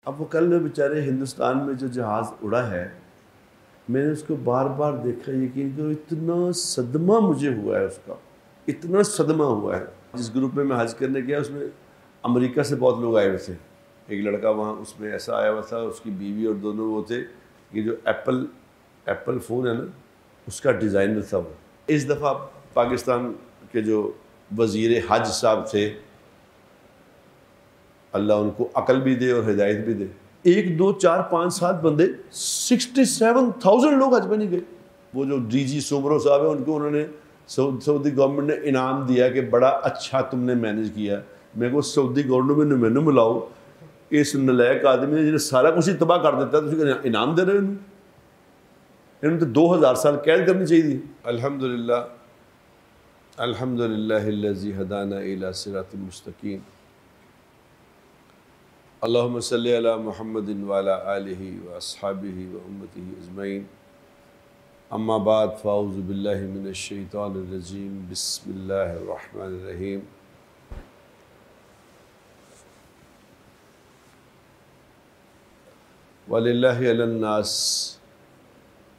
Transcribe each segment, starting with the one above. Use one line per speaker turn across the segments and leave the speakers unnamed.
اب وہ کل میں بیچارے ہندوستان میں جو جہاز اڑا ہے، میں نے اس کو بار بار دیکھا، یقین کرو اتنا صدمہ مجھے ہوا ہے، اس کا اتنا صدمہ ہوا ہے۔ جس گروپ میں حج کرنے گیا اس میں امریکہ سے بہت لوگ آئے ہوئے تھے۔ ایک لڑکا وہاں اس میں ایسا آیا ہوا تھا، اس کی بیوی اور دونوں وہ تھے، یہ جو ایپل فون ہے نا اس کا ڈیزائنر تھا وہ۔ اس دفعہ پاکستان کے جو وزیر حج صاحب تھے، اللہ ان کو عقل بھی دے اور ہدایت بھی دے، 1 2 4 5 7 بندے 67,000 لوگ حج پہ نہیں گئے۔ وہ جو ڈی جی سومرو صاحب ہیں ان کو انہوں نے سعودی گورنمنٹ نے انعام دیا کہ بڑا اچھا تم نے مینج کیا۔ میں کو سعودی گورنمنٹ نے مینو ملاؤ، اس نلائق آدمی نے جنہیں سارا کچھ ہی تباہ کر دیتا ہے تو اس کو انعام دے رہے ہیں۔ انہوں نے تو 2000 سال قید کرنی چاہیے تھی۔ الحمدللہ الحمدللہ الذی ہدانا الی صراط مستقیم، اللہم صلی علی محمد وعلی آلہ واصحابہ وامتہ اجمعین، اما بعد فاعوذ باللہ من الشیطان الرجیم، بسم اللہ الرحمن الرحیم۔ وَلِلَّهِ عَلَى النَّاسِ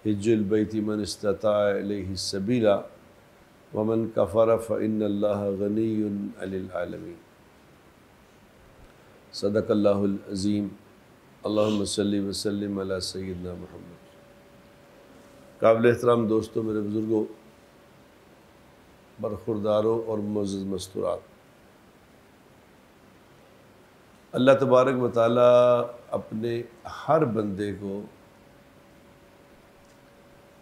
حِجُّ الْبَيْتِ مَنِ اسْتَطَاعَ إِلَيْهِ سَبِيلًا وَمَنْ كَفَرَ فَإِنَّ اللَّهَ غَنِيٌّ عَنِ الْعَالَمِينَ۔ صدق اللہ العظیم، اللہم صلی وسلم علی سیدنا محمد۔ قابل احترام دوستوں، میرے بزرگوں، برخورداروں اور معزز مستورات، اللہ تبارک و تعالیٰ اپنے ہر بندے کو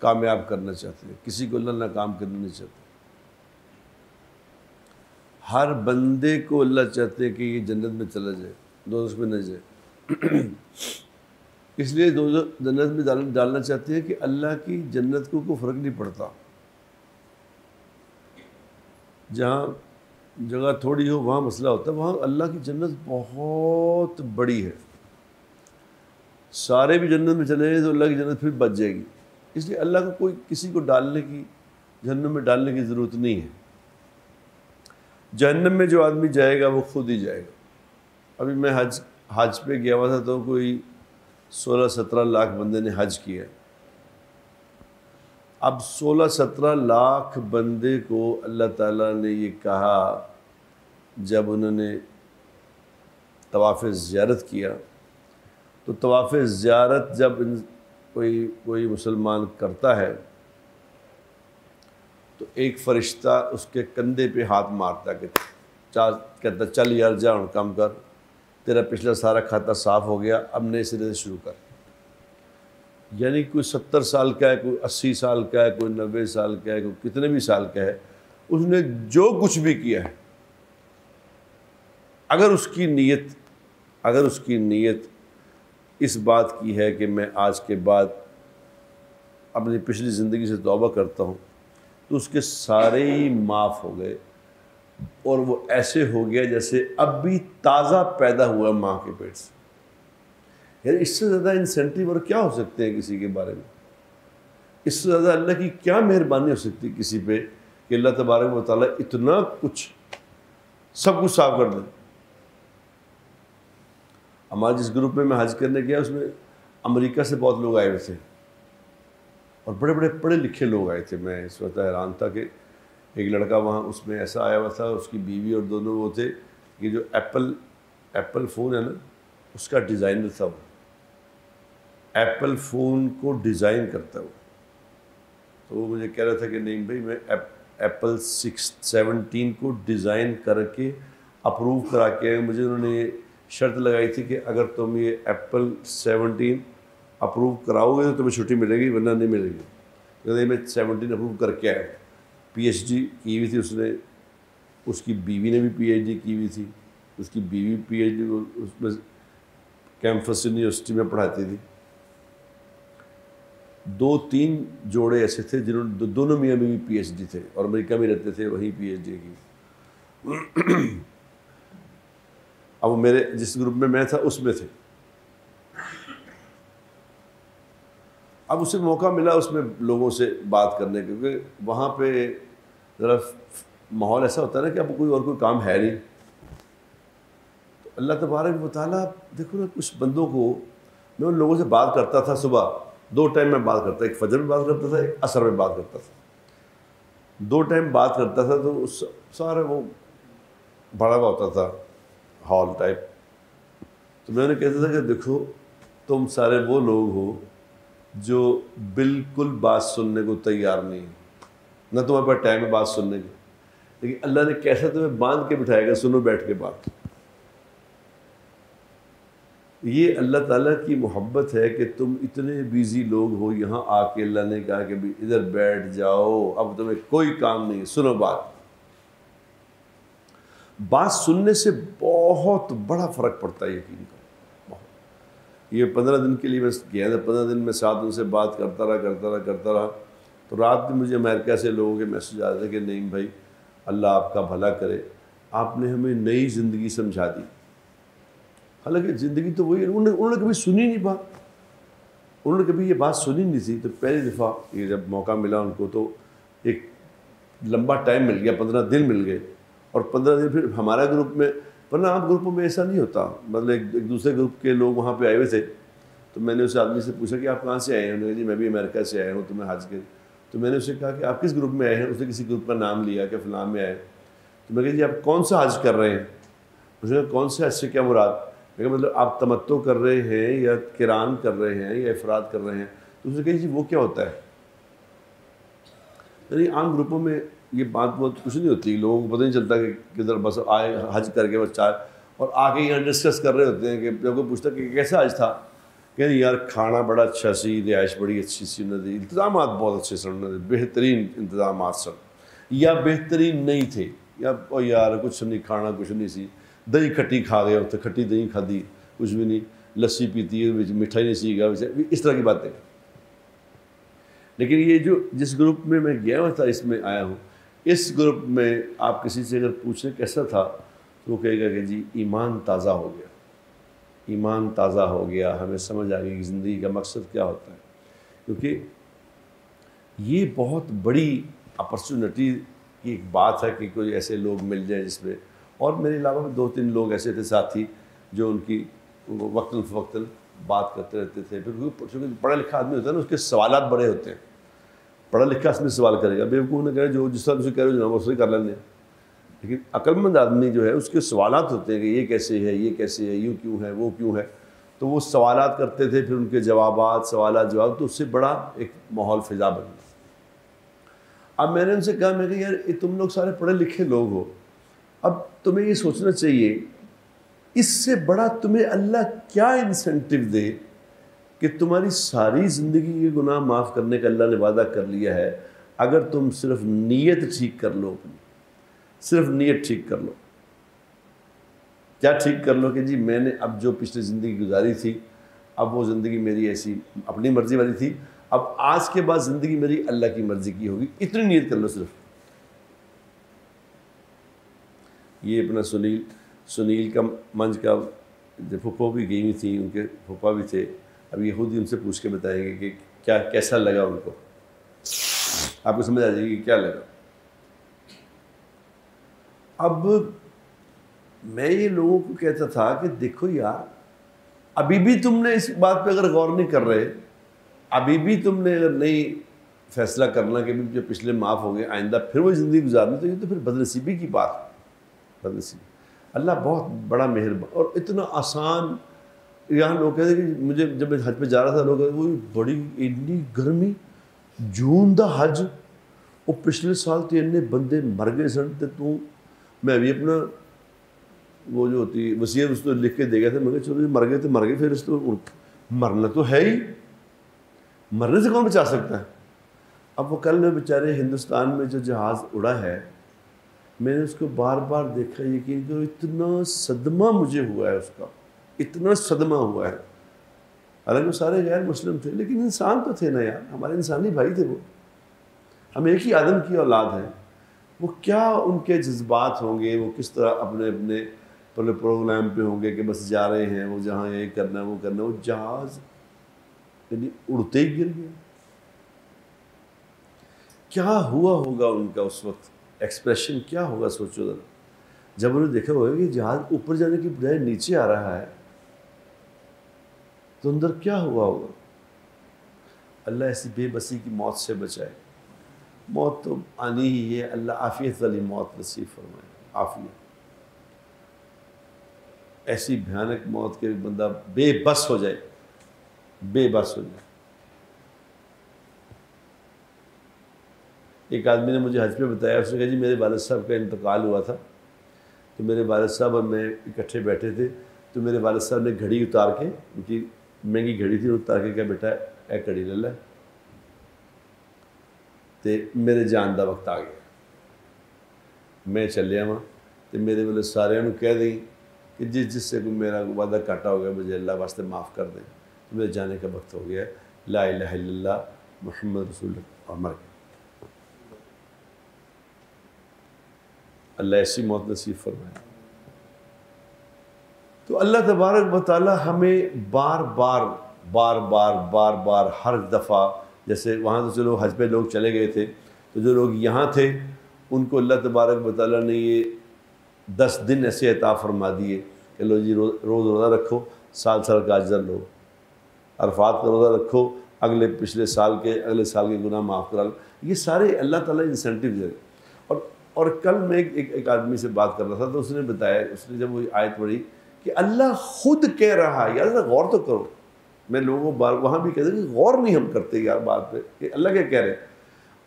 کامیاب کرنا چاہتے ہیں، کسی کو اللہ ناکام کرنا نہیں چاہتے۔ ہر بندے کو اللہ چاہتے ہیں کہ یہ جنت میں چلا جائے، دوزخ میں نہ جائے۔ اس لیے جنت میں ڈالنا چاہتے ہیں کہ اللہ کی جنت کو کوئی فرق نہیں پڑتا۔ جہاں جگہ تھوڑی ہو وہاں مسئلہ ہوتا ہے، وہاں اللہ کی جنت بہت بڑی ہے۔ سارے بھی جنت میں چلے گئے تو اللہ کی جنت پھر بچ جائے گی۔ اس لیے اللہ کو کوئی کسی کو جہنم میں ڈالنے کی ضرورت نہیں ہے۔ جہنم میں جو آدمی جائے گا وہ خود ہی جائے گا۔ ابھی میں حج پہ گیا ہوا تھا تو کوئی 16-17 لاکھ بندے نے حج کیا۔ اب 16-17 لاکھ بندے کو اللہ تعالیٰ نے یہ کہا، جب انہوں نے طواف زیارت کیا تو طواف زیارت جب کوئی مسلمان کرتا ہے تو ایک فرشتہ اس کے کندھے پہ ہاتھ مارتا ہے کہ کہتا چل یار جا ہوں کام کر، تیرا پچھلا سارا کھاتا صاف ہو گیا، اب نئے سرے سے شروع کر۔ یعنی کوئی 70 سال کا ہے، کوئی 80 سال کا ہے، کوئی 90 سال کا ہے، کوئی کتنے بھی سال کا ہے، اس نے جو کچھ بھی کیا ہے، اگر اس کی نیت اس بات کی ہے کہ میں آج کے بعد اپنی پچھلی زندگی سے توبہ کرتا ہوں، تو اس کے سارے ہی معاف ہو گئے، اور وہ ایسے ہو گیا جیسے اب بھی تازہ پیدا ہوا ماں کے پیٹ سے۔ یعنی اس سے زیادہ انسینٹیو اور کیا ہو سکتے ہیں کسی کے بارے میں؟ اس سے زیادہ اللہ کی کیا مہربانی ہو سکتی کسی پہ کہ اللہ تبارک و تعالیٰ اتنا کچھ سب کچھ صاف کر دے۔ ہمارے جس گروپ میں حج کرنے گیا اس میں امریکہ سے بہت لوگ آئے ہوئے تھے، اور بڑے بڑے پڑھے لکھے لوگ آئے تھے۔ میں اس وقت حیران تھا کہ ایک لڑکا وہاں اس میں ایسا آیا ہوا تھا، اس کی بیوی اور دونوں وہ تھے، یہ جو ایپل فون ہے نا اس کا ڈیزائنر تھا وہ۔ ایپل فون کو ڈیزائن کرتا ہے وہ۔ تو وہ مجھے کہہ رہا تھا کہ نہیں بھائی، میں ایپل 17 کو ڈیزائن کر کے اپروو کرا کے مجھے انہوں نے یہ شرط لگائی تھی کہ اگر تم یہ ایپل 17 اپروو کراؤ گے تو تمہیں چھٹی ملے گی، ورنہ نہیں ملے گی۔ کہتے میں 17 اپروو کر کے آیا۔ پی ایچ ڈی کی ہوئی تھی اس نے، اس کی بیوی نے بھی پی ایچ ڈی کی ہوئی تھی، اس کی بیوی پی ایچ ڈی اس میں کیمپس یونیورسٹی میں پڑھاتی تھی۔ 2-3 جوڑے ایسے تھے جنہوں نے دونوں میاں بیوی پی ایچ ڈی تھے اور امریکہ میں رہتے تھے، وہیں پی ایچ ڈی کی۔ اب وہ میرے جس گروپ میں تھا اس میں تھے۔ اب اسے موقع ملا اس میں لوگوں سے بات کرنے کا، کیونکہ وہاں پہ ذرا ماحول ایسا ہوتا ہے نا کہ اب کوئی کام ہے نہیں، تو اللہ تبارک و تعالیٰ دیکھو نا، کچھ بندوں کو، میں ان لوگوں سے بات کرتا تھا صبح 2 ٹائم میں بات کرتا، ایک فجر میں بات کرتا تھا، ایک عصر میں بات کرتا تھا، 2 ٹائم بات کرتا تھا، تو سارا وہ بڑا ہوا ہوتا تھا ہال ٹائپ. تو میں نے کہتا تھا کہ دیکھو تم سارے وہ لوگ ہو جو بالکل بات سننے کو تیار نہیں ہیں، نہ تمہارے پاس ٹائم ہے بات سننے کی، لیکن اللہ نے کیسا تمہیں باندھ کے بٹھائے گا، سنو بیٹھ کے بات. یہ اللہ تعالیٰ کی محبت ہے کہ تم اتنے بیزی لوگ ہو، یہاں آ کے اللہ نے کہا کہ بھی ادھر بیٹھ جاؤ، اب تمہیں کوئی کام نہیں، سنو بات. بات سننے سے بہت بڑا فرق پڑتا ہے، یقین کرو. یہ 15 دن کے لیے میں گیا تھا، 15 دن میں 7 ان سے بات کرتا رہا. تو رات میں مجھے امریکہ سے لوگوں کے میسج آ رہے تھے کہ نہیں بھائی اللہ آپ کا بھلا کرے، آپ نے ہمیں نئی زندگی سمجھا دی. حالانکہ زندگی تو وہی، انہوں نے کبھی سنی نہیں بات، انہوں نے کبھی یہ بات سنی نہیں تھی. تو پہلی دفعہ یہ جب موقع ملا ان کو، تو ایک لمبا ٹائم مل گیا، 15 دن مل گئے. اور 15 دن پھر ہمارا گروپ میں، ورنہ عام گروپوں میں ایسا نہیں ہوتا، مطلب ایک دوسرے گروپ کے لوگ وہاں پہ آئے ہوئے تھے. تو میں نے اس آدمی سے پوچھا کہ آپ کہاں سے آئے ہیں؟ انہوں نے کہا جی میں بھی امریکہ سے آیا ہوں، تو میں حج کے. تو میں نے اسے کہا کہ آپ کس گروپ میں آئے ہیں؟ اس نے کسی گروپ کا نام لیا کہ فلاں میں آئے. تو میں کہا جی آپ کون سا حج کر رہے ہیں؟ اس نے کہا کون سے حج سے کیا مراد؟ میں کہا مطلب آپ تمتع کر رہے ہیں یا قران کر رہے ہیں یا افراد کر رہے ہیں؟ تو اس نے کہا جی وہ کیا ہوتا ہے؟ یعنی عام گروپوں میں یہ بات بہت کچھ نہیں ہوتی، لوگوں کو پتہ نہیں چلتا کہ کدھر بس آئے حج کر کے بس چائے، اور آ کے یہاں ڈسکس کر رہے ہوتے ہیں. کہ جب کوئی پوچھتا کہ کیسا حج تھا، کہ یار کھانا بڑا اچھا سی، رہائش بڑی اچھی سی انہوں نے دی، انتظامات بہت اچھے سن، انہوں نے بہترین انتظامات سن، یا بہترین نہیں تھے، یا یار کچھ نہیں کھانا کچھ نہیں سی، دہی کھٹی کھا گئے ہوتے، کھٹی دہی کھا دی، کچھ بھی نہیں، لسی پیتی ہے مٹھائی نہیں سی گا، اس طرح کی باتیں. لیکن یہ جو جس گروپ میں گیا ہوا تھا، اس میں آیا ہوں، اس گروپ میں آپ کسی سے اگر پوچھیں کیسا تھا، تو وہ کہے گا کہ جی ایمان تازہ ہو گیا، ایمان تازہ ہو گیا، ہمیں سمجھ آ گئی کہ زندگی کا مقصد کیا ہوتا ہے. کیونکہ یہ بہت بڑی اپرچونٹی کی ایک بات ہے کہ کوئی ایسے لوگ مل جائیں جس میں. اور میرے علاوہ 2-3 لوگ ایسے تھے ساتھی جو ان کی وقتاً فوقتاً بات کرتے رہتے تھے. پھر چونکہ پڑھا لکھا آدمی ہوتا ہے نا، اس کے سوالات بڑے ہوتے ہیں. پڑھا لکھا اس میں سوال کرے گا، بیوقوف نے کہا جو جس طرح اسے کہہ رہے ہو جناب اس سے کر لینے. لیکن عقلمند آدمی جو ہے اس کے سوالات ہوتے ہیں کہ یہ کیسے ہے، یہ کیسے ہے، یوں کیوں ہے، وہ کیوں ہے. تو وہ سوالات کرتے تھے، پھر ان کے جوابات، سوالات جواب، تو اس سے بڑا ایک ماحول فضا بن گیا. اب میں نے ان سے کہا، میں کہ یار تم لوگ سارے پڑھے لکھے لوگ ہو، اب تمہیں یہ سوچنا چاہیے اس سے بڑا تمہیں اللہ کیا انسینٹیو دے کہ تمہاری ساری زندگی کے گناہ معاف کرنے کا اللہ نے وعدہ کر لیا ہے، اگر تم صرف نیت ٹھیک کر لو، اپنی صرف نیت ٹھیک کر لو. کیا ٹھیک کر لو؟ کہ جی میں نے اب جو پچھلی زندگی گزاری تھی، اب وہ زندگی میری ایسی اپنی مرضی والی تھی، اب آج کے بعد زندگی میری اللہ کی مرضی کی ہوگی، اتنی نیت کر لو صرف. یہ اپنا سنیل کا منج کا پھپھو بھی گئی ہوئی تھی، ان کے پھپھا بھی تھے. اب یہ خود ہی ان سے پوچھ کے بتائیں گے کہ کیا کیسا لگا ان کو، آپ کو سمجھ آ جائے گی کہ کیا لگا. اب میں یہ لوگوں کو کہتا تھا کہ دیکھو یار، ابھی بھی تم نے اس بات پہ اگر غور نہیں کر رہے، ابھی بھی تم نے اگر نہیں فیصلہ کرنا کہ جو پچھلے معاف ہو گئے آئندہ پھر وہی زندگی گزارنی، تو یہ تو پھر بدنصیبی کی بات ہے. بدنصیبی. اللہ بہت بڑا مہربان اور اتنا آسان. یہاں لوگ کہتے ہیں کہ مجھے جب میں حج پہ جا رہا تھا، لوگ کہتے وہ بڑی اتنی گرمی، جون دا حج، وہ پچھلے سال تو اتنے بندے مر گئے سن. تو میں بھی اپنا وہ جو ہوتی وصیت اس کو لکھ کے دے گیا تھا. میں کہا چلو مر گئے تو مر گئے، پھر اس کو مرنا تو ہے ہی، مرنے سے کون بچا سکتا ہے. اب وہ کل میں بیچارے ہندوستان میں جو جہاز اڑا ہے، میں نے اس کو بار بار دیکھا، یقین کرو اتنا صدمہ مجھے ہوا ہے، اس کا اتنا صدمہ ہوا ہے. حالانکہ وہ سارے غیر مسلم تھے، لیکن انسان تو تھے نا یار، ہمارے انسانی بھائی تھے. وہ ہم ایک ہی آدم کی اولاد ہیں. وہ کیا ان کے جذبات ہوں گے، وہ کس طرح اپنے اپنے پروگرام پہ ہوں گے کہ بس جا رہے ہیں، وہ جہاں یہ کرنا وہ کرنا. وہ جہاز یعنی اڑتے ہی گر گیا. کیا ہوا ہوگا ان کا اس وقت، ایکسپریشن کیا ہوگا، سوچو ذرا. جب انہوں نے دیکھا ہوگا کہ جہاز اوپر جانے کی بجائے نیچے آ رہا ہے تو اندر کیا ہوا ہوگا. اللہ ایسی بے بسی کی موت سے بچائے. موت تو آنی ہی ہے, اللہ عافیت والی موت نصیب فرمائے. عافیت, ایسی بھیانک موت کے بندہ بے بس ہو جائے, بے بس ہو جائے. ایک آدمی نے مجھے حج پہ بتایا, اس نے کہا جی میرے والد صاحب کا انتقال ہوا تھا, تو میرے والد صاحب اور میں اکٹھے بیٹھے تھے, تو میرے والد صاحب نے گھڑی اتار کے, ان کی مہنگی گھڑی تھی, اتار کے کہا بیٹا اے گھڑی لے لے, تو میرے جان دا وقت آ گیا. میں چلیا وہاں تو میرے والے سارے کہہ دیں کہ جس سے کوئی میرا وعدہ کاٹا ہو گیا مجھے اللہ واسطے معاف کر دیں, تو میرے جانے کا وقت ہو گیا. لا الہ الا اللہ محمد رسول اللہ, اور مر گیا. اللہ ایسی موت نصیب فرمائے. تو اللہ تبارک و تعالی ہمیں بار بار بار بار بار بار ہر دفعہ, جیسے وہاں تو چلو حج پہ لوگ چلے گئے تھے, تو جو لوگ یہاں تھے ان کو اللہ تبارک و تعالیٰ نے یہ 10 دن ایسے عطا فرما دیے کہ لو جی روز روزہ رکھو, سال کا اجر لو. عرفات کا روزہ رکھو, پچھلے سال کے گناہ معاف کرا لو. یہ سارے اللہ تعالیٰ انسینٹیو دے. اور کل میں ایک آدمی سے بات کر رہا تھا, تو اس نے بتایا, اس نے جب وہ آیت پڑھی کہ اللہ خود کہہ رہا ہے, یار غور تو کرو. میں لوگوں کو وہاں بھی کہتے ہیں کہ غور نہیں ہم کرتے یار بات پہ کہ اللہ کیا کہہ رہے ہیں.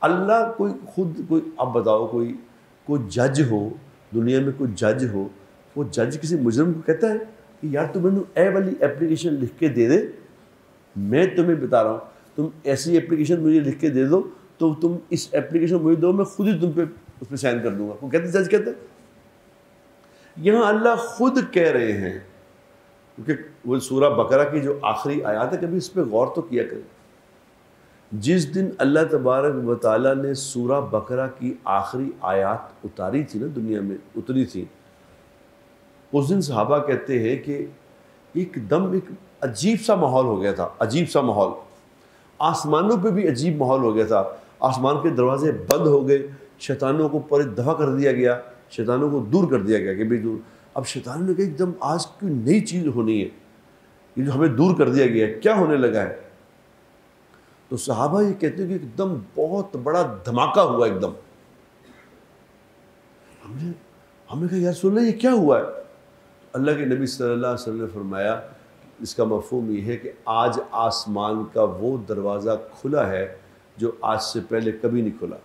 اللہ کوئی اب بتاؤ, کوئی جج ہو دنیا میں, کوئی جج ہو, وہ جج کسی مجرم کو کہتا ہے کہ یار تم نے اے والی اپلیکیشن لکھ کے دے دے, میں تمہیں بتا رہا ہوں تم ایسی اپلیکیشن مجھے لکھ کے دے دو, تو تم اس اپلیکیشن مجھے دو, میں خود ہی تم پہ اس پہ سائن کر دوں گا. وہ کہتے جج کہتے ہیں. یہاں اللہ خود کہہ رہے ہیں, کیونکہ وہ سورہ بقرہ کی جو آخری آیات ہے, کبھی اس پہ غور تو کیا کریں. جس دن اللہ تبارک و تعالیٰ نے سورہ بقرہ کی آخری آیات اتاری تھی نا, دنیا میں اتری تھی, اس دن صحابہ کہتے ہیں کہ ایک دم ایک عجیب سا ماحول ہو گیا تھا. عجیب سا ماحول, آسمانوں پہ بھی عجیب ماحول ہو گیا تھا. آسمان کے دروازے بند ہو گئے, شیطانوں کو پر دفع کر دیا گیا, شیطانوں کو دور کر دیا گیا کہ بھئی دور. اب شیطانوں نے کہا ایک دم آج کوئی نئی چیز ہونی ہے, یہ جو ہمیں دور کر دیا گیا ہے کیا ہونے لگا ہے. تو صحابہ یہ کہتے ہیں کہ ایک دم بہت بڑا دھماکہ ہوا ایک دم. ہم نے کہا یا رسول اللہ یہ کیا ہوا ہے. اللہ کے نبی صلی اللہ علیہ وسلم نے فرمایا اس کا مفہوم یہ ہے کہ آج آسمان کا وہ دروازہ کھلا ہے جو آج سے پہلے کبھی نہیں کھلا.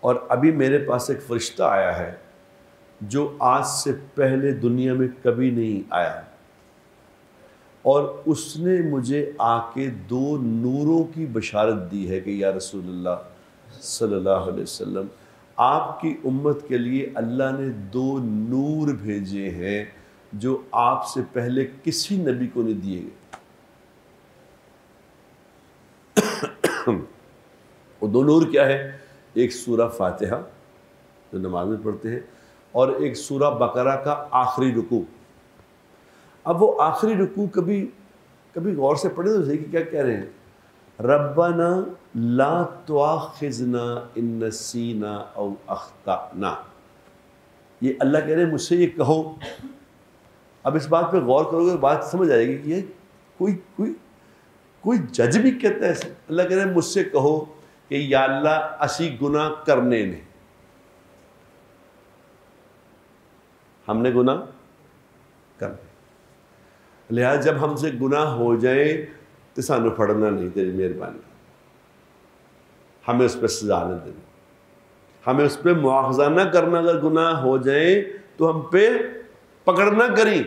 اور ابھی میرے پاس ایک فرشتہ آیا ہے جو آج سے پہلے دنیا میں کبھی نہیں آیا, اور اس نے مجھے آ کے 2 نوروں کی بشارت دی ہے کہ یا رسول اللہ صلی اللہ علیہ وسلم, آپ کی امت کے لیے اللہ نے 2 نور بھیجے ہیں جو آپ سے پہلے کسی نبی کو نہیں دیے گئے. وہ 2 نور کیا ہے؟ ایک سورہ فاتحہ جو نماز میں پڑھتے ہیں, اور ایک سورہ بقرہ کا آخری رکوع. اب وہ آخری رکوع کبھی غور سے پڑھے تو صحیح کہ کیا کہہ رہے ہیں, ربنا لا تؤاخذنا ان نسینا او اخطأنا. یہ اللہ کہہ رہے ہیں مجھ سے یہ کہو. اب اس بات پہ غور کرو گے بات سمجھ آئے گی کہ یہ کوئی جج بھی کہتا ہے ایسے. اللہ کہہ رہے ہیں مجھ سے کہو کہ یا اللہ اسی گناہ کرنے نے, ہم نے گناہ کرنے, لہٰذا جب ہم سے گناہ ہو جائے تو سانو پھڑنا نہیں, تیری مہربانی, ہمیں اس پہ سزا نہ دینی, ہمیں اس پہ مواخذہ نہ کرنا. اگر گناہ ہو جائیں تو ہم پہ پکڑ نہ کریں.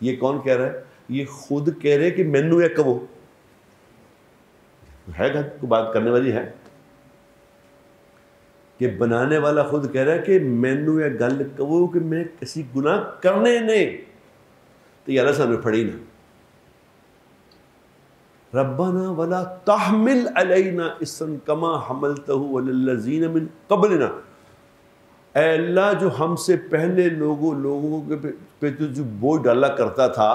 یہ کون کہہ رہا ہے؟ یہ خود کہہ رہے کہ مینو یا کہو ہے, کو بات کرنے والی ہے کہ بنانے والا خود کہہ رہا ہے کہ مینو یا گل کہو کہ میں کسی گناہ کرنے نہیں, تو یا اللہ سامنے پھڑی نا. ربنا ولا تحمل علینا اسرا کما حملتہ علی الذین من قبلنا. اے اللہ جو ہم سے پہلے لوگوں کے پہ جو بوجھ ڈالا کرتا تھا,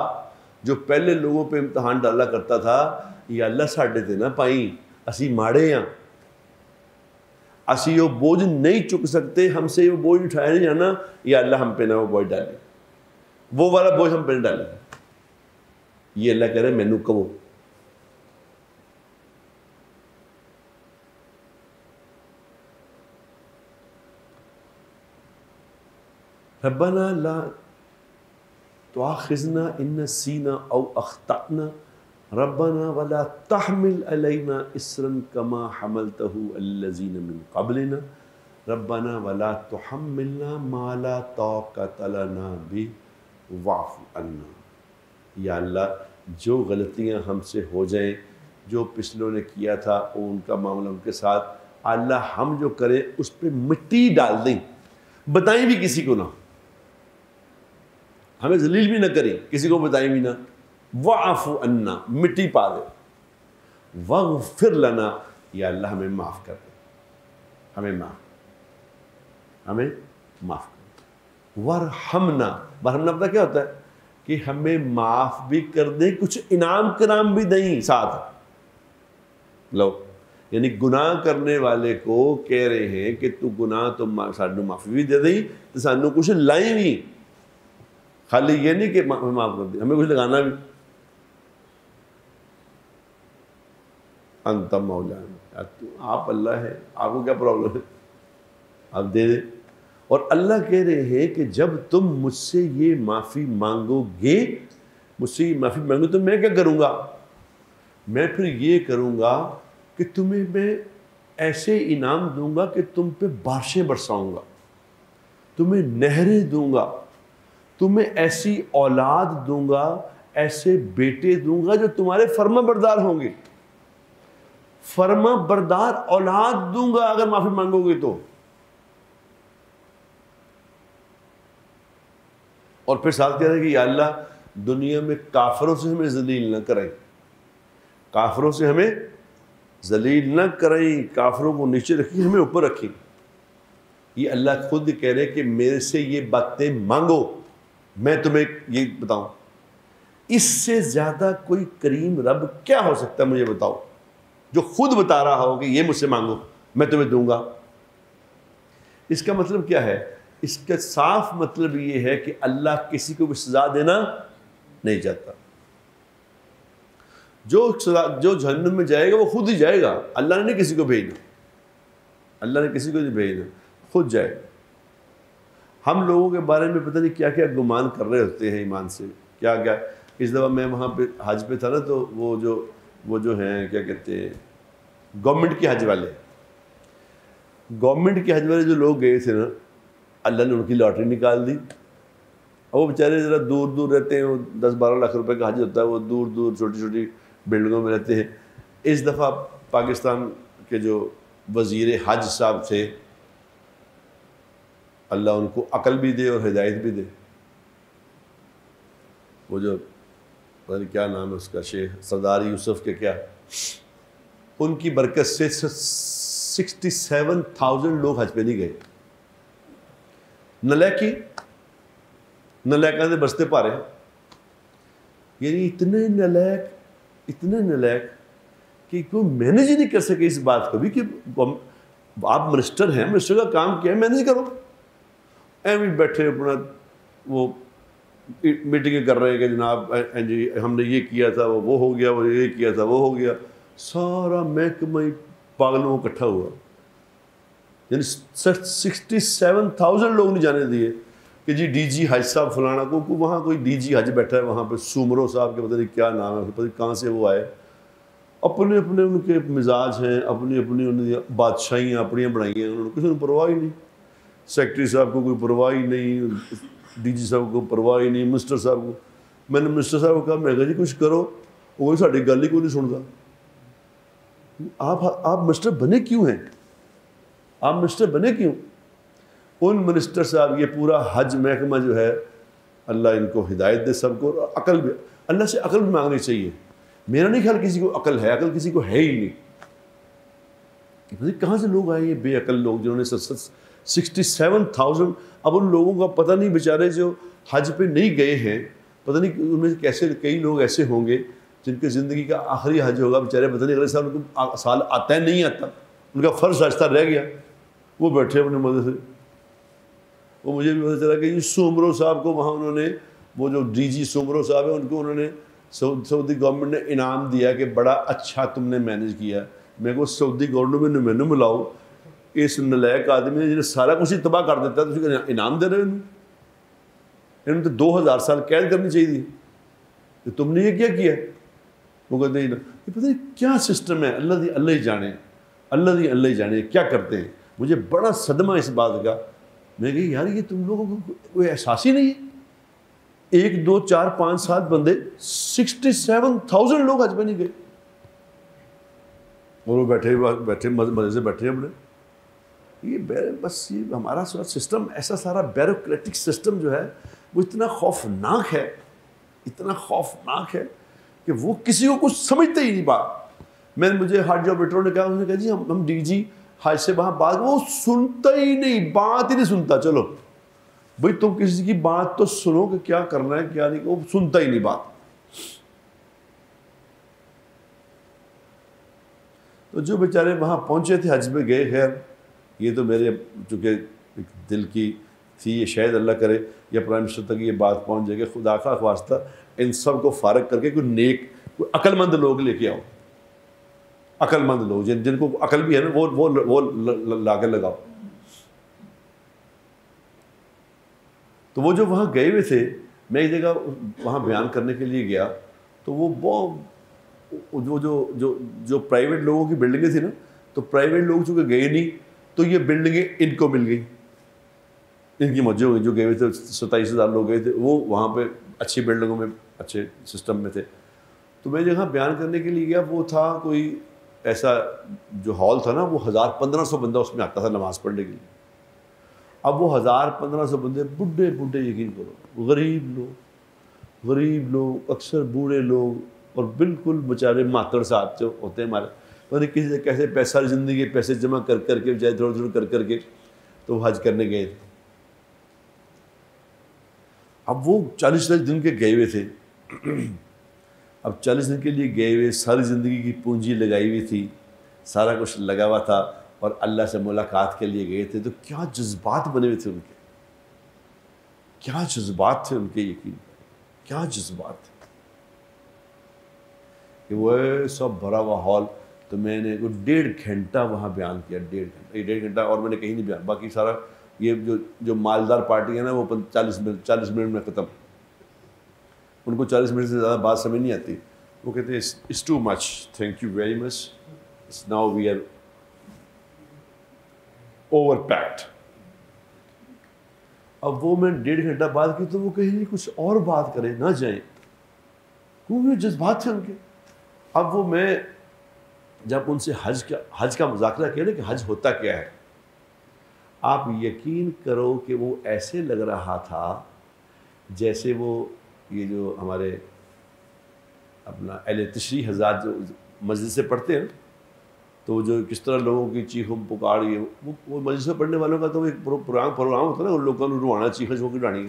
جو پہلے لوگوں پہ امتحان ڈالا کرتا تھا, یا اللہ ساڈے تے نہ پائی, اسی ماڑے ہاں. اسی وہ بوجھ نہیں چک سکتے، ہم سے وہ بوجھ اٹھایا نہیں جانا، یا اللہ ہم پہ نہ وہ بوجھ ڈالے، وہ والا بوجھ ہم پہ نہیں ڈالے. یہ اللہ کہہ رہے مینوں کہو. ربنا لا تؤاخذنا ان نسینا او اخطأنا ربنا ولا تحمل علینا اصرا کما حملته الذین من قبلنا ربنا ولا تحملنا ما لا طاقت لنا به واعف عنا. یا اللہ جو غلطیاں ہم سے ہو جائیں، جو پچھلوں نے کیا تھا ان کا معاملہ ان کے ساتھ، اللہ ہم جو کریں اس پہ مٹی ڈال دیں، بتائیں بھی کسی کو نہ، ہمیں ذلیل بھی نہ کریں، کسی کو بتائیں بھی نہ. واعف عنا، مٹی پا دے. واغفر لنا، یا اللہ ہمیں معاف کر دے، ہمیں معاف کر دے. ورحمنا، ورحمنا پتہ کیا ہوتا ہے کہ ہمیں معاف بھی کر دے، کچھ انعام کرام بھی دیں ساتھ. لو یعنی گناہ کرنے والے کو کہہ رہے ہیں کہ تو گناہ تو سانوں معافی بھی دے دیں تو سانوں کچھ لائیں بھی، خالی یہ نہیں کہ معاف کر دیں، ہمیں کچھ لگانا بھی. انت مولانا، آپ اللہ ہے، آپ کو کیا پرابلم ہے، آپ دے دیں. اور اللہ کہہ رہے ہیں کہ جب تم مجھ سے یہ معافی مانگو گے، مجھ سے یہ معافی مانگو تو میں کیا کروں گا؟ میں پھر یہ کروں گا کہ تمہیں میں ایسے انعام دوں گا کہ تم پہ بارشیں برساؤں گا، تمہیں نہریں دوں گا، تمہیں ایسی اولاد دوں گا، ایسے بیٹے دوں گا جو تمہارے فرما بردار ہوں گے. فرما بردار اولاد دوں گا اگر معافی مانگو گے تو. اور پھر ساتھ کہہ رہے ہیں کہ یا اللہ دنیا میں کافروں سے ہمیں ذلیل نہ کریں، کافروں سے ہمیں ذلیل نہ کریں، کافروں کو نیچے رکھیں، ہمیں اوپر رکھیں. یہ اللہ خود کہہ رہے کہ میرے سے یہ باتیں مانگو، میں تمہیں یہ بتاؤں. اس سے زیادہ کوئی کریم رب کیا ہو سکتا ہے؟ مجھے بتاؤ، جو خود بتا رہا ہو کہ یہ مجھ سے مانگو میں تمہیں دوں گا. اس کا مطلب کیا ہے؟ اس کا صاف مطلب یہ ہے کہ اللہ کسی کو بھی سزا دینا نہیں چاہتا. جو جہنم میں جائے گا وہ خود ہی جائے گا، اللہ نے نہیں کسی کو بھیجنا، اللہ نے کسی کو نہیں بھیجنا، خود جائے گا. ہم لوگوں کے بارے میں پتہ نہیں کیا کیا گمان کر رہے ہوتے ہیں ایمان سے، کیا کیا. اس دفعہ میں وہاں پہ حج پہ تھا نا، تو وہ جو ہیں کیا کہتے ہیں گورنمنٹ کے حج والے، گورنمنٹ کے حج والے جو لوگ گئے تھے نا، اللہ نے ان کی لاٹری نکال دی. اور وہ بیچارے ذرا دور دور رہتے ہیں، وہ 10-12 لاکھ روپے کا حج ہوتا ہے، وہ دور دور چھوٹی چھوٹی بلڈنگوں میں رہتے ہیں. اس دفعہ پاکستان کے جو وزیر حج صاحب تھے، اللہ ان کو عقل بھی دے اور ہدایت بھی دے. وہ جو پتہ نہیں کیا نام ہے اس کا، شیخ سردار یوسف کے کیا، ان کی برکت سے 67,000 لوگ حج پہ نہیں گئے. نلیکاں دے بستے پارے، یعنی اتنے نلیک کہ کوئی مینیج ہی نہیں کر سکے اس بات کو بھی کہ آپ منسٹر ہیں، منسٹر کا کام کیا ہے، مینیج کرو. ایویں بیٹھے اپنا وہ میٹنگیں کر رہے ہیں کہ جناب جی ہم نے یہ کیا تھا، وہ ہو گیا، وہ یہ کیا تھا، وہ ہو گیا. سارا محکمہ پاگلوں کو اکٹھا ہوا، یعنی 67,000 لوگ نہیں جانے دیے کہ جی ڈی جی حج صاحب فلانا کو، وہاں کوئی ڈی جی حج بیٹھا ہے وہاں پہ، سومرو صاحب کے پتہ نہیں کیا نام ہے، پتہ نہیں کہاں سے وہ آئے، اپنے اپنے ان کے مزاج ہیں، اپنی اپنی انہوں نے بادشاہیاں اپنیاں بنائی ہیں، انہوں نے کسی نے پرواہ ہی نہیں. سیکٹری صاحب کو کوئی پرواہ ہی نہیں، ڈی جی صاحب کو پرواہ ہی نہیں، منسٹر صاحب کو. میں نے منسٹر صاحب کو کہا، میں کہا جی کچھ کرو، وہ ساری گل ہی کوئی نہیں سنتا. آپ منسٹر بنے کیوں ہیں؟ آپ منسٹر بنے کیوں؟ ان منسٹر صاحب، یہ پورا حج محکمہ جو ہے، اللہ ان کو ہدایت دے سب کو، عقل بھی، اللہ سے عقل بھی مانگنی چاہیے. میرا نہیں خیال کسی کو عقل ہے، عقل کسی کو ہے ہی نہیں. کہاں سے لوگ آئے یہ بے عقل لوگ جنہوں نے 67,000. اب ان لوگوں کا پتہ نہیں، بیچارے جو حج پہ نہیں گئے ہیں، پتہ نہیں ان میں کیسے کئی لوگ ایسے ہوں گے جن کی زندگی کا آخری حج ہوگا، بیچارے پتہ نہیں اگلے سال ان کو سال آتا ہے نہیں آتا، ان کا فرض راستہ رہ گیا. وہ بیٹھے اپنے مزے سے. وہ مجھے بھی پتہ چلا کہ یہ سومرو صاحب کو وہاں انہوں نے, وہ جو ڈی جی سومرو صاحب ہیں, ان کو انہوں نے سعودی گورنمنٹ نے انعام دیا کہ بڑا اچھا تم نے مینیج کیا. میں کو سعودی گورنمنٹ نے مینو ملاؤ, اس نلائق آدمی نے جنہیں سارا کچھ ہی تباہ کر دیتا ہے, تو اس کو انعام دے رہے ہیں. انہوں نے تو 2000 سال قید کرنی چاہیے تھی کہ تم نے یہ کیا. وہ کہتے ہیں یہ پتہ نہیں کیا سسٹم ہے, اللہ ہی جانے, اللہ ہی جانے کیا کرتے ہیں. مجھے بڑا صدمہ اس بات کا. میں کہ یار یہ تم لوگوں کو کوئی احساس ہی نہیں ہے. 1 2 4 5 7 بندے 67,000 لوگ حج پہ نہیں گئے, اور وہ بیٹھے مزے سے بیٹھے اپنے. یہ بس یہ ہمارا سسٹم ایسا سارا بیوروکریٹک سسٹم جو ہے وہ اتنا خوفناک ہے, اتنا خوفناک ہے کہ وہ کسی کو کچھ سمجھتے ہی نہیں بات. مجھے حج جو بیٹروں نے کہا, انہوں نے کہا جی ہم ڈی جی حج سے وہاں بات, وہ سنتا ہی نہیں, بات ہی نہیں سنتا. چلو بھائی تم کسی کی بات تو سنو کہ کیا کرنا ہے کیا نہیں, وہ سنتا ہی نہیں بات. تو جو بیچارے وہاں پہنچے تھے حج پہ گئے, خیر یہ تو میرے چونکہ دل کی تھی, یہ شاید اللہ کرے یا پرائم منسٹر تک یہ بات پہنچ جائے کہ خدا کا واسطہ ان سب کو فارغ کر کے کوئی نیک, کوئی عقل مند لوگ لے کے آؤ, عقل مند لوگ جن کو عقل بھی ہے نا, وہ لا کے لگاؤ. تو وہ جو وہاں گئے ہوئے تھے, میں ایک جگہ وہاں بیان کرنے کے لیے گیا, تو وہ جو پرائیویٹ لوگوں کی بلڈنگیں تھیں نا, تو پرائیویٹ لوگ چونکہ گئے نہیں تو یہ بلڈنگیں ان کو مل گئی, ان کی موجود ہوئی. جو گئے ہوئے تھے 27,000 لوگ گئے تھے, وہ وہاں پہ اچھی بلڈنگوں میں اچھے سسٹم میں تھے. تو میں جہاں بیان کرنے کے لیے گیا, وہ تھا کوئی ایسا جو ہال تھا نا, وہ 1000-1500 بندہ اس میں آتا تھا نماز پڑھنے کے لیے. اب وہ 1000-1500 بندے بڈھے بڈھے, یقین کرو, غریب لوگ, اکثر بوڑھے لوگ, اور بالکل بیچارے ماتڑ صاحب جو ہوتے ہیں ہمارے, پتہ نہیں کسی سے کیسے پیسہ زندگی پیسے جمع کر کے بجائے تھوڑا کر کے تو وہ حج کرنے گئے تھے. اب وہ 40 دن کے گئے ہوئے تھے. اب 40 دن کے لیے گئے ہوئے, ساری زندگی کی پونجی لگائی ہوئی تھی, سارا کچھ لگا ہوا تھا, اور اللہ سے ملاقات کے لیے گئے تھے. تو کیا جذبات بنے ہوئے تھے ان کے, کیا جذبات تھے ان کے, یقین کیا جذبات تھے کہ وہ سب بھرا ہوا ہال. تو میں نے 1.5 گھنٹہ وہاں بیان کیا, 1.5 گھنٹہ, اور میں نے کہیں نہیں بیان. باقی سارا یہ جو مالدار پارٹی ہے نا, وہ 40 منٹ میں ختم. ان کو 40 منٹ سے زیادہ بات سمجھ نہیں آتی. وہ کہتے ہیں it's too much, thank you very much, now we are over packed. اب وہ میں 1.5 گھنٹہ بات کی, تو وہ کہیں کچھ اور بات کریں, نہ جائیں, کیونکہ جذبات تھے ان کے. اب وہ میں جب ان سے حج کا مذاکرہ کیا نا کہ حج ہوتا کیا ہے, آپ یقین کرو کہ وہ ایسے لگ رہا تھا جیسے وہ یہ جو ہمارے اپنا اہل تشریح حضرات جو مسجد سے پڑھتے ہیں, تو جو کس طرح لوگوں کی چیخ پکار, یہ وہ مسجد سے پڑھنے والوں کا تو ایک پروگرام ہوتا ہے نا, ان لوگوں کو روانہ چیخ ہو کی ڈانی ہے.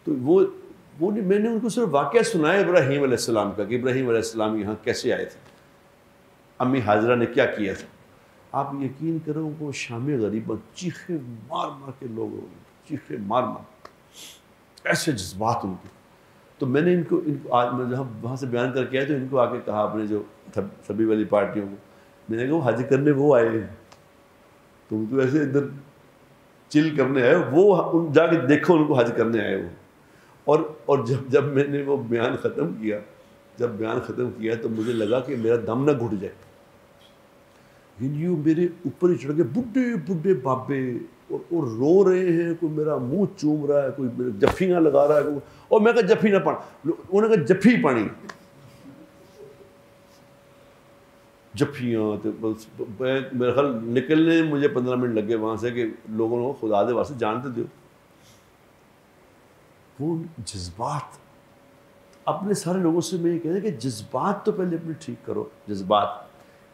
تو وہ میں نے ان کو صرف واقعہ سنایا ابراہیم علیہ السلام کا, کہ ابراہیم علیہ السلام یہاں کیسے آئے تھے, امی حاجرہ نے کیا کیا تھا. آپ یقین کرو وہ شام غریبہ چیخے مار کے لوگ, چیخے مار ایسے جذبات ان کے. تو میں نے ان کو آج میں جہاں وہاں سے بیان کر کے آیا, تو ان کو آ کے کہا اپنے جو سبھی والی پارٹیوں کو, میں نے کہا وہ حج کرنے وہ آئے ہیں, تم تو ایسے ادھر چل کرنے آئے, وہ جا کے دیکھو ان کو حج کرنے آئے وہ. اور جب میں نے وہ بیان ختم کیا, تو مجھے لگا کہ میرا دم نہ گھٹ جائے. یوں میرے اوپر ہی چڑھ کے بڈھے بابے, اور رو رہے ہیں, کوئی میرا منہ چوم رہا ہے, کوئی میرے جفیاں لگا رہا ہے, اور میں کہا جفی نہ پڑ, انہوں نے کہا جفی پانی, جفیاں. تو میرے خیال نکلنے مجھے 15 منٹ لگے وہاں سے, کہ لوگوں کو خدا دے واسطے جانتے دیو. وہ جذبات اپنے سارے لوگوں سے میں یہ کہہ رہا کہ جذبات تو پہلے اپنے ٹھیک کرو. یہ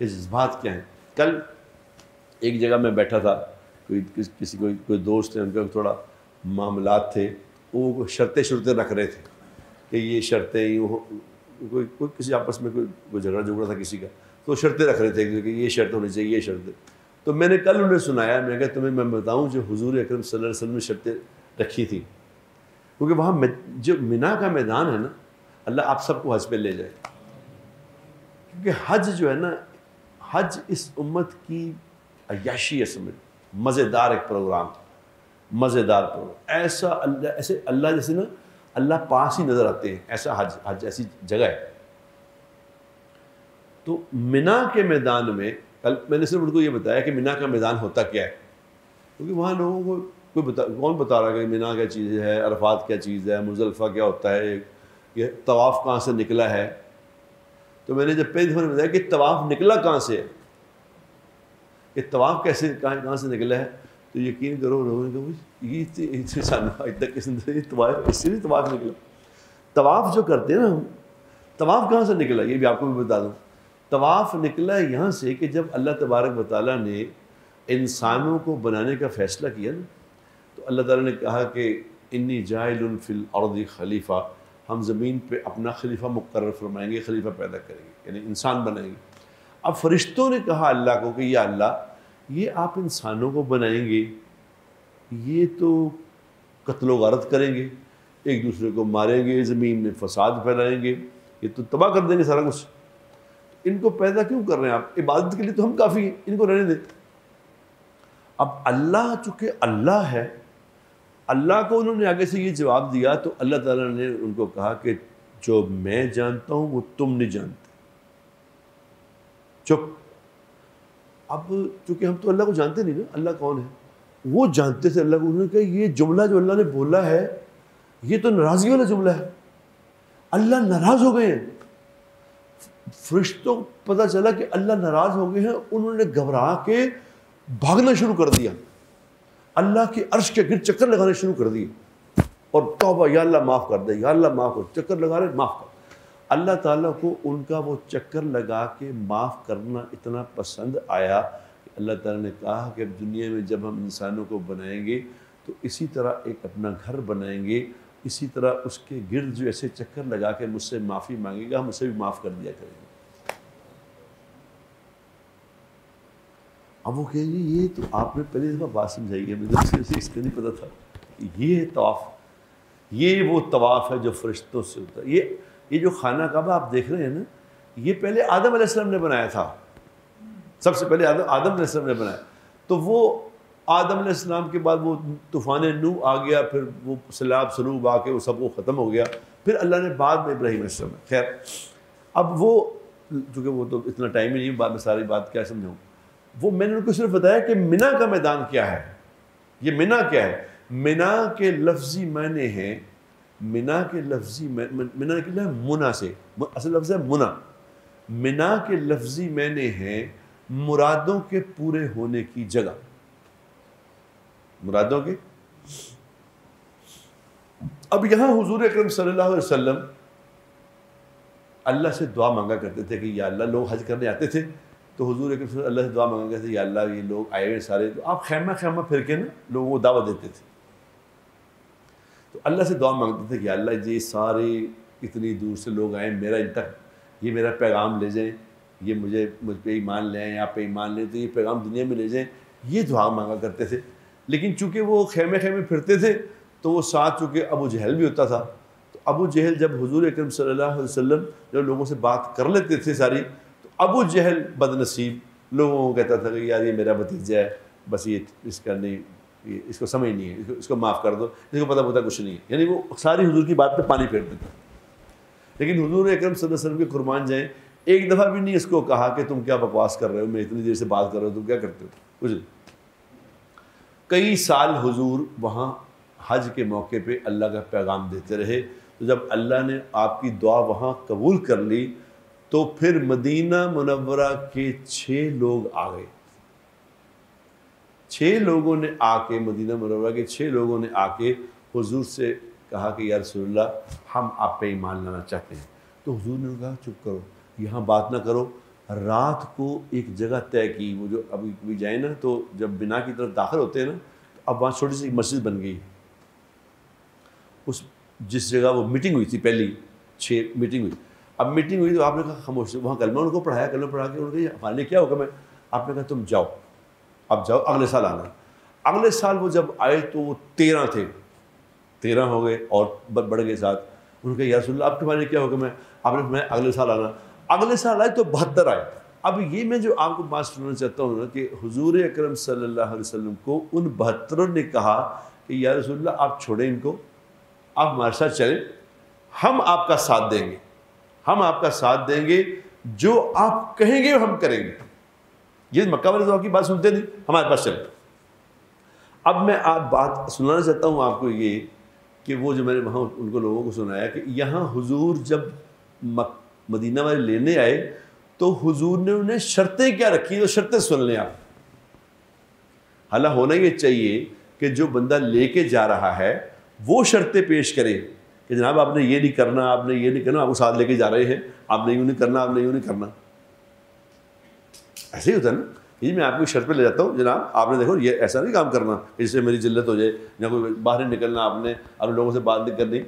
جذبات کیا ہیں. کل ایک جگہ میں بیٹھا تھا, کوئی دوست ہے, ان کا تھوڑا معاملات تھے, وہ شرطیں رکھ رہے تھے کہ یہ شرطیں, کوئی کسی آپس میں کوئی جھگڑا تھا کسی کا, تو شرطیں رکھ رہے تھے کہ یہ شرط ہونی چاہیے, یہ شرط. تو میں نے کل انہیں سنایا، میں کہا تمہیں میں بتاؤں جو حضور اکرم صلی اللہ علیہ وسلم نے شرطیں رکھی تھی، کیونکہ وہاں جو منا کا میدان ہے نا، اللہ آپ سب کو حج پہ لے جائے، کیونکہ حج جو ہے نا، حج اس امت کی عیاشی ہے، سمجھ، مزیدار ایک پروگرام، مزیدار پروگرام، ایسا اللہ، ایسے اللہ جیسے نا اللہ پاس ہی نظر آتے ہیں، ایسا حج ایسی جگہ ہے۔ تو منا کے میدان میں کل میں نے صرف ان کو یہ بتایا کہ منا کا میدان ہوتا کیا ہے، کیونکہ وہاں لوگوں کو کون بتا رہا کہ منا کیا چیز ہے، عرفات کیا چیز ہے، مزدلفہ کیا ہوتا ہے، یہ طواف کہاں سے نکلا ہے۔ تو میں نے جب پہلی دفعہ بتایا کہ طواف نکلا کہاں سے ہے، کہ طواف کیسے کہاں سے نکلا ہے، تو یقین کرو لوگوں نے کہا یہ طواف نکلا۔ طواف جو کرتے ہیں نا ہم، طواف کہاں سے نکلا یہ بھی آپ کو بھی بتا دوں۔ طواف نکلا یہاں سے کہ جب اللہ تبارک و تعالیٰ نے انسانوں کو بنانے کا فیصلہ کیا نا، تو اللہ تعالیٰ نے کہا کہ انی جاعل فی الارض خلیفہ، ہم زمین پہ اپنا خلیفہ مقرر فرمائیں گے، خلیفہ پیدا کریں گے، یعنی انسان بنائیں گے۔ اب فرشتوں نے کہا اللہ کو کہ یا اللہ، یہ آپ انسانوں کو بنائیں گے، یہ تو قتل و غارت کریں گے، ایک دوسرے کو ماریں گے، زمین میں فساد پھیلائیں گے، یہ تو تباہ کر دیں گے سارا کچھ، ان کو پیدا کیوں کر رہے ہیں آپ؟ عبادت کے لیے تو ہم کافی ہیں، ان کو رہنے دیں۔ اب اللہ چونکہ اللہ ہے، اللہ کو انہوں نے آگے سے یہ جواب دیا، تو اللہ تعالیٰ نے ان کو کہا کہ جو میں جانتا ہوں وہ تم نہیں جانتے، چپ۔ اب چونکہ ہم تو اللہ کو جانتے نہیں نا، اللہ کون ہے، وہ جانتے تھے اللہ کو، انہوں نے کہا یہ جملہ جو اللہ نے بولا ہے یہ تو ناراضگی والا جملہ ہے، اللہ ناراض ہو گئے ہیں۔ فرشتوں کو پتہ چلا کہ اللہ ناراض ہو گئے ہیں، انہوں نے گھبرا کے بھاگنا شروع کر دیا، اللہ کی عرش کے گرد چکر لگانے شروع کر دیے، اور توبہ یا اللہ معاف کر دے، یا اللہ معاف کر، چکر لگا رہے معاف کر۔ اللہ تعالیٰ کو ان کا وہ چکر لگا کے معاف کرنا اتنا پسند آیا کہ اللہ تعالیٰ نے کہا کہ اب دنیا میں جب ہم انسانوں کو بنائیں گے تو اسی طرح ایک اپنا گھر بنائیں گے، اسی طرح اس کے گرد جو ایسے چکر لگا کے مجھ سے معافی مانگے گا، ہم اسے بھی معاف کر دیا کریں گے۔ اب وہ کہیں گے یہ تو آپ نے پہلی دفعہ بات سمجھائی ہے، مجھے اس کا نہیں پتہ تھا، یہ طواف، یہ وہ طواف ہے جو فرشتوں سے ہوتا ہے۔ یہ جو خانہ کعبہ آپ دیکھ رہے ہیں نا، یہ پہلے آدم علیہ السلام نے بنایا تھا، سب سے پہلے آدم علیہ السلام نے بنایا، تو وہ آدم علیہ السلام کے بعد وہ طوفان نوح آ گیا، پھر وہ سیلاب سلوب آ کے وہ سب وہ ختم ہو گیا، پھر اللہ نے بعد میں ابراہیم علیہ السلام، خیر اب وہ چونکہ وہ تو اتنا ٹائم ہی نہیں، بعد میں ساری بات کیا سمجھاؤں، وہ میں نے ان کو صرف بتایا کہ منا کا میدان کیا ہے، یہ منا کیا ہے۔ منا کے لفظی معنی ہیں، منا کے لفظی منا کے لفظ منا سے، اصل لفظ ہے منا، منا کے لفظی معنی ہیں مرادوں کے پورے ہونے کی جگہ، مرادوں کے۔ اب یہاں حضور اکرم صلی اللہ علیہ وسلم اللہ سے دعا مانگا کرتے تھے کہ یا اللہ، لوگ حج کرنے آتے تھے تو حضور اکرم صلی اللہ علیہ وسلم اللہ سے دعا مانگا کرتے تھے، یا اللہ یہ لوگ آئے ہوئے سارے، تو آپ خیمہ خیمہ پھر کے نا لوگوں کو دعوت دیتے تھے، تو اللہ سے دعا مانگتے تھے کہ یا اللہ یہ سارے اتنی دور سے لوگ آئیں، میرا ان تک یہ میرا پیغام لے جائیں، یہ مجھ پہ ایمان لے آئیں، آپ پہ ایمان لیں تو یہ پیغام دنیا میں لے جائیں، یہ دعا مانگا کرتے تھے۔ لیکن چونکہ وہ خیمے خیمے پھرتے تھے تو وہ ساتھ چونکہ ابو جہل بھی ہوتا تھا، تو ابو جہل جب حضور اکرم صلی اللہ علیہ وسلم جب لوگوں سے بات کر لیتے تھے ساری، تو ابو جہل بد نصیب لوگوں کو کہتا تھا کہ یار یہ میرا بھتیجا ہے، بس یہ اس کا نہیں، اس کو سمجھ نہیں ہے، اس کو معاف کر دو، اس کو پتہ کچھ نہیں ہے، یعنی وہ ساری حضور کی بات پہ پانی پھیر دیتا۔ لیکن حضور اکرم صلی اللہ علیہ وسلم کے قربان جائیں، ایک دفعہ بھی نہیں اس کو کہا کہ تم کیا بکواس کر رہے ہو، میں اتنی دیر سے بات کر رہا ہوں، تم کیا کرتے ہو، کچھ نہیں۔ کئی سال حضور وہاں حج کے موقع پہ اللہ کا پیغام دیتے رہے، تو جب اللہ نے آپ کی دعا وہاں قبول کر لی تو پھر مدینہ منورہ کے 6 لوگ آ گئے، 6 لوگوں نے آ کے، مدینہ منورہ کے 6 لوگوں نے آ کے حضور سے کہا کہ یا رسول اللہ ہم آپ پہ ایمان لانا چاہتے ہیں۔ تو حضور نے کہا چپ کرو، یہاں بات نہ کرو، رات کو ایک جگہ طے کی، وہ جو ابھی کبھی جائیں نا تو جب بنا کی طرف داخل ہوتے ہیں نا، تو اب وہاں چھوٹی سی مسجد بن گئی، اس جس جگہ وہ میٹنگ ہوئی تھی پہلی 6 میٹنگ ہوئی، اب میٹنگ ہوئی تو آپ نے کہا خاموش، وہاں کلمہ ان کو پڑھایا، کلمہ پڑھا کے انہوں نے کہا ہمارے لیے کیا حکم ہے، آپ نے کہا تم جاؤ، اب جاؤ اگلے سال آنا. اگلے سال وہ جب آئے تو وہ 13 تھے, 13 ہو گئے اور بڑھ گئے ساتھ. انہوں نے کہا یا رسول اللہ اب تمہارے کیا حکم ہے؟ آپ نے فرمایا اگلے سال آنا. اگلے سال آئے تو 72 آئے. اب یہ میں جو آپ کو بات سنانا چاہتا ہوں نا کہ حضور اکرم صلی اللہ علیہ وسلم کو ان 72 نے کہا کہ یا رسول اللہ آپ چھوڑیں ان کو, آپ ہمارے ساتھ چلیں, ہم آپ کا ساتھ دیں گے, ہم آپ کا ساتھ دیں گے, جو آپ کہیں گے ہم کریں گے. یہ مکہ والے کی بات سنتے نہیں, ہمارے پاس چلیں. اب میں آپ بات سنانا چاہتا ہوں آپ کو یہ کہ وہ جو میں نے وہاں ان کو لوگوں کو سنایا کہ یہاں حضور جب مدینہ والے لینے آئے تو حضور نے انہیں شرطیں کیا رکھی, تو شرطیں سن لیں آپ. حالانکہ ہونا یہ چاہیے کہ جو بندہ لے کے جا رہا ہے وہ شرطیں پیش کرے کہ جناب آپ نے یہ نہیں کرنا, آپ نے یہ نہیں کرنا, آپ کو ساتھ لے کے جا رہے ہیں, آپ نے یوں نہیں کرنا, آپ نے یوں نہیں کرنا. ایسے ہی ہوتا ہے نا, یہ میں آپ کو شرط پہ لے جاتا ہوں, جناب آپ نے دیکھو یہ ایسا نہیں کام کرنا کہ جس سے میری ذلت ہو جائے, یا کوئی باہر نہیں نکلنا, آپ نے اپنے لوگوں سے بات نہیں کرنی.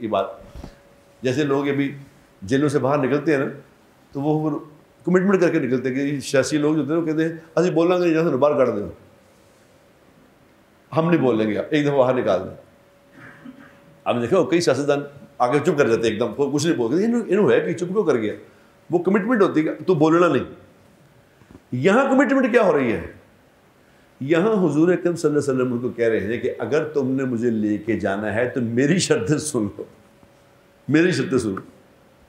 یہ بات جیسے لوگ ابھی جیلوں سے باہر نکلتے ہیں نا تو وہ کمٹمنٹ کر کے نکلتے ہیں کہ سیاسی لوگ جو ہوتے ہیں وہ کہتے ہیں اسی بولنا گے جہاں سے باہر کاٹ دیں, ہم نہیں بولیں گے, ایک دفعہ باہر نکال دیں. آپ نے دیکھا کئی سیاستدان آگے چپ کر جاتے ہیں, ایک دم کچھ نہیں بولتے, انہوں ہے کہ چپ کیوں کر گیا, وہ کمٹمنٹ ہوتی ہے تو بولنا نہیں. یہاں کمٹمنٹ کیا ہو رہی ہے, یہاں حضور اکرم صلی اللہ علیہ وسلم ان کو کہہ رہے ہیں کہ اگر تم نے مجھے لے کے جانا ہے تو میری شرطیں سن لو, میری شرطیں سنو.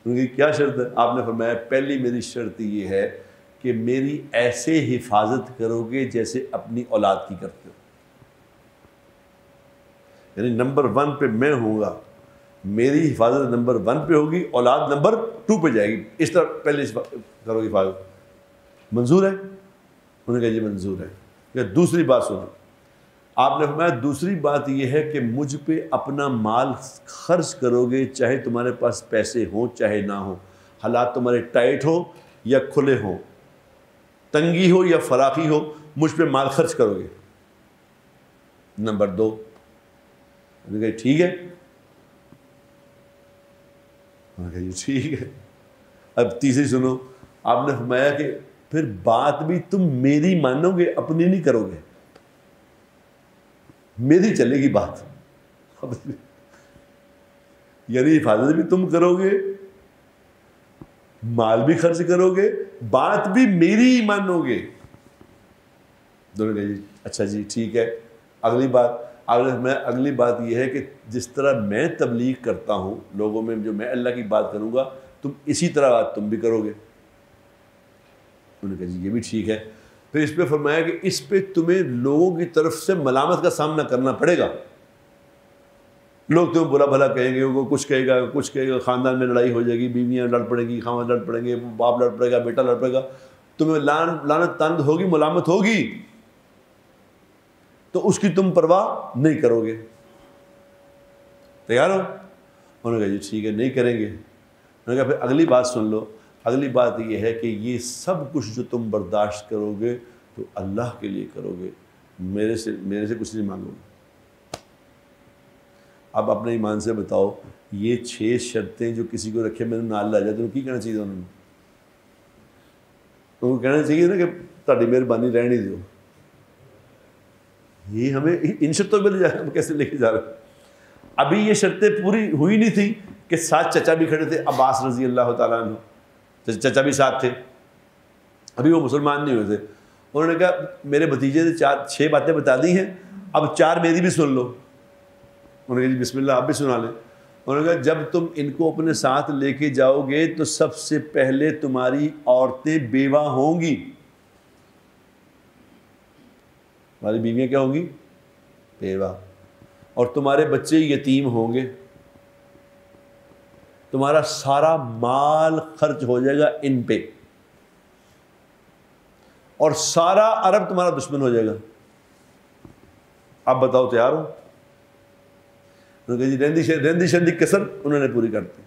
ان کی کیا شرط ہے؟ آپ نے فرمایا پہلی میری شرط یہ ہے کہ میری ایسے حفاظت کرو گے جیسے اپنی اولاد کی کرتے ہو. یعنی نمبر 1 پہ میں ہوں گا, میری حفاظت نمبر 1 پہ ہوگی, اولاد نمبر 2 پہ جائے گی. اس طرح پہلے کرو گی حفاظت. منظور ہے؟ انہوں نے کہا جی منظور ہے. کہ دوسری بات سنو, آپ نے فرمایا دوسری بات یہ ہے کہ مجھ پہ اپنا مال خرچ کرو گے چاہے تمہارے پاس پیسے ہوں چاہے نہ ہوں, حالات تمہارے ٹائٹ ہوں یا کھلے ہوں, تنگی ہو یا فراخی ہو, مجھ پہ مال خرچ کرو گے. نمبر 2, انہوں نے کہا ٹھیک ہے. انہوں نے کہا جی ٹھیک ہے. اب تیسری سنو, آپ نے فرمایا کہ پھر بات بھی تم میری مانو گے, اپنی نہیں کرو گے, میری چلے گی بات. یعنی حفاظت بھی تم کرو گے, مال بھی خرچ کرو گے, بات بھی میری ہی مانو گے. دونوں نے جی اچھا جی ٹھیک ہے. اگلی بات یہ ہے کہ جس طرح میں تبلیغ کرتا ہوں لوگوں میں, جو میں اللہ کی بات کروں گا تم اسی طرح بات تم بھی کرو گے. انہوں نے کہا جی یہ بھی ٹھیک ہے. پھر اس پہ فرمایا کہ اس پہ تمہیں لوگوں کی طرف سے ملامت کا سامنا کرنا پڑے گا. لوگ تمہیں برا بھلا کہیں گے, وہ کچھ کہے گا, کچھ کہے گا, خاندان میں لڑائی ہو جائے گی, بیویاں لڑ پڑیں گی, خاندان لڑ پڑیں گے, باپ لڑ پڑے گا, بیٹا لڑ پڑے گا, تمہیں لعنت طند ہوگی, ملامت ہوگی, تو اس کی تم پرواہ نہیں کرو گے. تیار ہو؟ انہوں نے کہا جی ٹھیک ہے نہیں کریں گے. انہوں نے کہا پھر اگلی بات سن لو. اگلی بات یہ ہے کہ یہ سب کچھ جو تم برداشت کرو گے تو اللہ کے لیے کرو گے, میرے سے کچھ نہیں مانگو گے. اب اپنے ایمان سے بتاؤ, یہ 6 شرطیں جو کسی کو رکھے میں نے نال لا جائے تو کی کہنا چاہیے؟ انہوں کو کہنا چاہیے نا کہ تہاڈی مہربانی رہنے دیو. یہ ہمیں ان شرطوں پہ لے جا رہے ہیں, کیسے لے کے جا رہے ہیں؟ ابھی یہ شرطیں پوری ہوئی نہیں تھی کہ ساتھ چچا بھی کھڑے تھے, عباس رضی اللہ تعالیٰ عنہ, چچا بھی ساتھ تھے, ابھی وہ مسلمان نہیں ہوئے تھے. انہوں نے کہا میرے بھتیجے نے 6 باتیں بتا دی ہیں, اب 4 میری بھی سن لو. انہوں نے کہا جی بسم اللہ, آپ بھی سنا لیں. انہوں نے کہا جب تم ان کو اپنے ساتھ لے کے جاؤ گے تو سب سے پہلے تمہاری عورتیں بیوہ ہوں گی. تمہاری بیویاں کیا ہوں گی؟ بیوہ. اور تمہارے بچے یتیم ہوں گے. تمہارا سارا مال خرچ ہو جائے گا ان پہ, اور سارا عرب تمہارا دشمن ہو جائے گا. اب بتاؤ تیار ہو؟ انہوں نے کہا جی رہندی شہندی کسر انہوں نے پوری کرتی.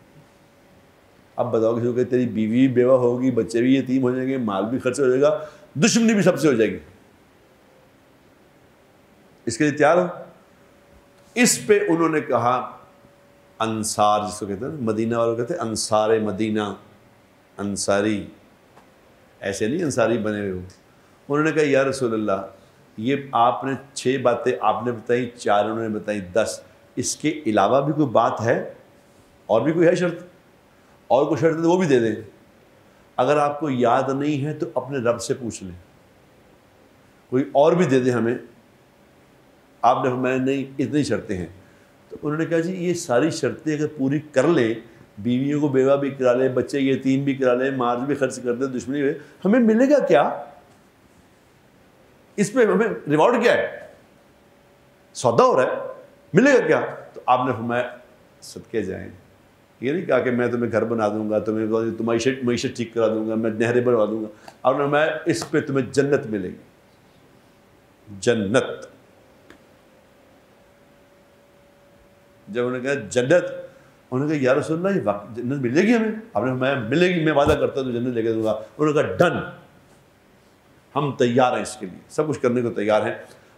اب بتاؤ کسی کو کہ تیری بیوی بیوہ ہوگی, بچے بھی یتیم ہو جائیں گے, مال بھی خرچ ہو جائے گا, دشمنی بھی سب سے ہو جائے گی, اس کے لیے تیار ہو؟ اس پہ انہوں نے کہا انصار, جس کو کہتے ہیں مدینہ والوں کہتے ہیں انصار مدینہ, انصاری, ایسے نہیں انصاری بنے ہوئے ہو. انہوں نے کہا یا رسول اللہ یہ آپ نے 6 باتیں آپ نے بتائیں، 4 انہوں نے بتائیں، 10، اس کے علاوہ بھی کوئی بات ہے؟ اور بھی کوئی ہے شرط؟ اور کوئی شرط ہے تو وہ بھی دے دیں۔ اگر آپ کو یاد نہیں ہے تو اپنے رب سے پوچھ لیں، کوئی اور بھی دے دیں ہمیں۔ آپ نے فرمایا نہیں اتنی شرطیں ہیں، تو انہوں نے کہا جی یہ ساری شرطیں اگر پوری کر لیں، بیویوں کو بیوہ بھی کرا لیں، بچے یتیم بھی کرا لیں، مال بھی خرچ کر دیں، دشمنی بھی، ہمیں ملے گا کیا؟ اس پہ ہمیں ریوارڈ کیا ہے؟ سودا ہو رہا ہے، ملے گا کیا؟ تو آپ نے فرمایا صدقے جائیں۔ یہ نہیں کہا کہ میں تمہیں گھر بنا دوں گا، تمہیں معیشت ٹھیک کرا دوں گا، میں نہریں بنوا دوں گا۔ آپ نے فرمایا اس پہ تمہیں جنت ملے گی، جنت۔ جب انہوں نے کہا جنت، انہوں نے کہا یا رسول اللہ یہ جنت ملے گی ہمیں؟ آپ نے فرمایا ملے گی، میں وعدہ کرتا ہوں تو جنت لے کے دوں گا۔ انہوں نے کہا ڈن، ہم تیار ہیں اس کے لیے، سب کچھ کرنے کو تیار ہیں۔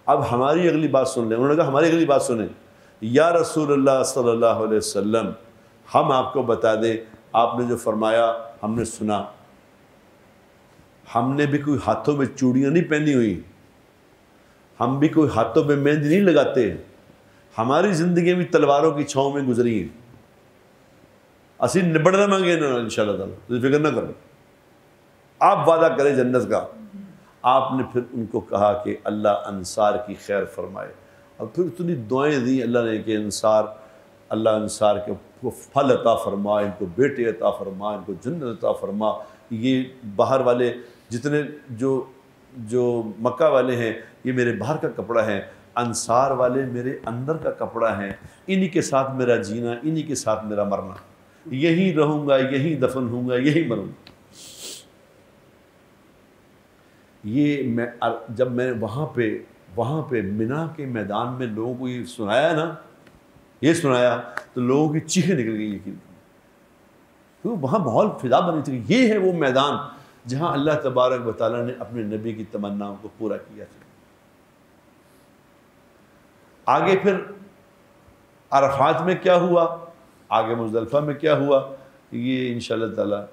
اب ہماری اگلی بات سن لیں۔ انہوں نے کہا ہماری اگلی بات سنیں، یا رسول اللہ صلی اللہ علیہ وسلم ہم آپ کو بتا دیں، آپ نے جو فرمایا ہم نے سنا، ہم نے بھی کوئی ہاتھوں میں چوڑیاں نہیں پہنی ہوئی، ہم بھی کوئی ہاتھوں میں مہندی نہیں لگاتے، ہماری زندگی بھی تلواروں کی چھاؤں میں گزری ہیں، اسی نبڑنا مانگے نا انشاءاللہ تعالیٰ، فکر نہ کرو، آپ وعدہ کریں جنت کا۔ آپ نے پھر ان کو کہا کہ اللہ انصار کی خیر فرمائے، اور پھر اتنی دعائیں دیں اللہ نے کہ اللہ انصار کو پھل عطا فرما، ان کو بیٹے عطا فرما، ان کو جنت عطا فرما۔ یہ باہر والے جتنے جو مکہ والے ہیں یہ میرے باہر کا کپڑا ہے، انصار والے میرے اندر کا کپڑا ہیں، انہی کے ساتھ میرا جینا، انہی کے ساتھ میرا مرنا، یہی رہوں گا، یہی دفن ہوں گا، یہی مروں گا۔ یہ جب میں وہاں پہ منا کے میدان میں لوگوں کو یہ سنایا تو لوگوں کی چیخیں نکل گئی، یقین کیونکہ وہاں ماحول فضا بنی تھی۔ یہ ہے وہ میدان جہاں اللہ تبارک و تعالیٰ نے اپنے نبی کی تمناؤں کو پورا کیا تھا۔ آگے پھر عرفات میں کیا ہوا، آگے مزدلفہ میں کیا ہوا، یہ انشاءاللہ تعالیٰ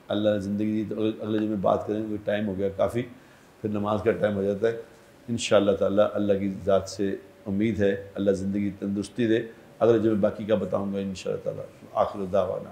اللہ زندگی دی تو اگلے دن میں بات کریں گے۔ ٹائم ہو گیا کافی، پھر نماز کا ٹائم ہو جاتا ہے۔ انشاءاللہ تعالیٰ اللہ کی ذات سے امید ہے اللہ زندگی تندرستی دے۔ اگلے دن میں باقی کا بتاؤں گا انشاءاللہ تعالیٰ۔ آخر دعوانا